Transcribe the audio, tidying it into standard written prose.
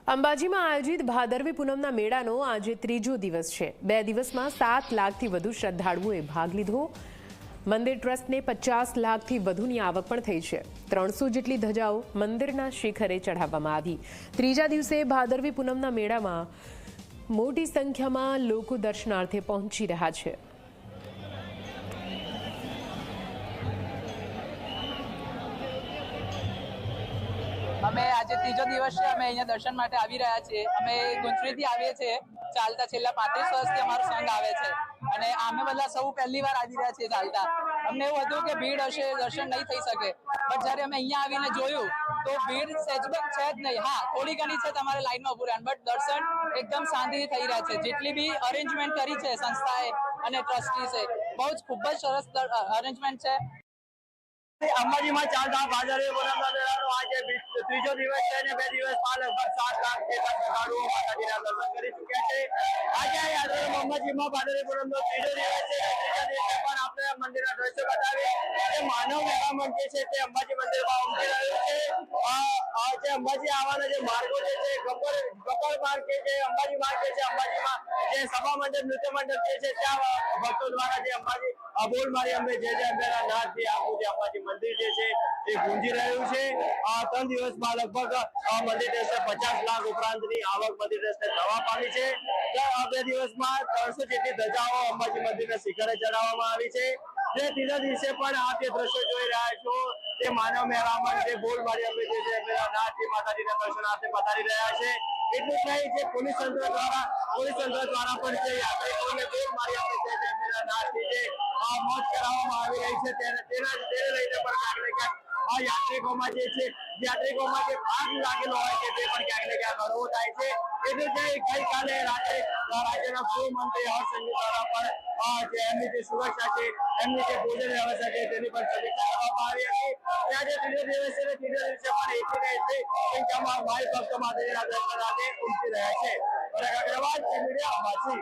અંબાજીમાં આયોજિત ભાદરવી પૂનમના મેળાનો આજે ત્રીજો દિવસ છે। 2 દિવસમાં 7 લાખથી વધુ શ્રદ્ધાળુઓએ ભાગ લીધો। મંદિર ટ્રસ્ટને 50 લાખથી વધુની આવક પણ થઈ છે। 300 જેટલી ધજાઓ મંદિરના શિખરે ચઢાવવામાં આવી। ત્રીજા દિવસે ભાદરવી પૂનમના મેળામાં મોટી સંખ્યામાં લોકો દર્શનાર્થે પહોંચી રહ્યા છે। અમે આજે ત્રીજો દિવસ છે। અમે અહીંયા દર્શન માટે આવી રહ્યા છીએ। અમે ગુંજરીથી આવીએ છીએ। ચાલતા છેલ્લા 35 વર્ષથી અમારો સંઘ આવે છે અને અમે બધા સૌ પહેલી વાર આવી રહ્યા છીએ ચાલતા। અમને એવું હતું કે ભીડ હશે, દર્શન નહીં થઈ શકે, બટ જ્યારે અમે અહીંયા આવીને જોયું તો ભીડ સહેજ પણ છે જ નહીં। હા, થોડી ઘણી છે, તમારે લાઈનમાં ઉભું રહેવાનું, બટ દર્શન એકદમ શાંતિથી થઈ રહ્યા છે। જેટલી બી અરેન્જમેન્ટ કરી છે સંસ્થાએ અને ટ્રસ્ટીસે, બહુ જ ખૂબ જ સરસ અરેન્જમેન્ટ છે। અંબાજીમાં ચાલતા ભાદરવી પૂનમના મેળાનો આજે ત્રીજો દિવસ છે અને 2 દિવસમાં લગભગ 7 લાખ જેટલા શ્રદ્ધાળુઓ માતાજીના દર્શન કરી ચૂક્યા છે। આજે યાત્રાધામ અંબાજીમાં ભાદરવી પૂનમનો ત્રીજો દિવસ છે। ત્રીજા દિવસે પણ આપણે મંદિરના દ્રશ્યો બતાવીએ કે માનવ મેળામણ જે છે તે અંબાજી મંદિરમાં ઉમટી રહ્યું છે। જે અંબાજી આવવાના જે માર્ગો જે છે, ગબ્બર માર્ગ જે અંબાજી માર્ગ છે, અંબાજીમાં જે સભા મંડપ, નૃત્ય મંડપ જે છે ત્યાં ભક્તો દ્વારા જે અંબાજી બોલ મારી અંબે જય જય અંબેના નાદથી આખું જે અંબાજી મંદિર જે છે એ ગુંજી રહ્યું છે। 3 દિવસમાં લગભગ મંદિર ટ્રસ્ટે 50 લાખ ઉપરાંતની આવક મંદિર ટ્રસ્ટને થવા પામી છે। 2 દિવસમાં 300 જેટલી ધજાઓ અંબાજી મંદિરના શિખરે ચડાવવામાં આવી છે। જે ત્રીજા દિવસે પણ આપ જે દ્રશ્યો જોઈ રહ્યા છો તે માનવ મેળામણ જે બોલ મારી અંબે જય જય અંબેના નાદથી માતાજીના દર્શનાર્થે પધારી રહ્યા છે। એટલું જ નહીં, જે પોલીસ તંત્ર દ્વારા પણ જે યાત્રિકોને બોલ મારી અંબે જય જય અંબેના નાદથી જે મોજ કરાવવામાં આવી રહી છે તેને લઈને પણ ક્યાંક ને ક્યાંક આ યાત્રિકોમાં જે ભાગ લાગેલો હોય છે તે પણ ક્યાંક ને ક્યાંક હળવો થાય છે। એટલે જે ગઈકાલે રાત્રે રાજ્યના ગૃહમંત્રી હર્ષ સંઘવી દ્વારા પણ જે એમની જે સુરક્ષા છે, એમની જે ભોજન વ્યવસ્થા છે તેની પણ સમીક્ષા કરવામાં આવી હતી। આજે ત્રીજો દિવસ છે, ત્રીજા દિવસે પણ એટલી સંખ્યામાં ભાઈ ભક્તો માતાજીના દર્શનાર્થે ઉમટી રહ્યા છે। અગ્રવાલ મીડિયા અંબાજી।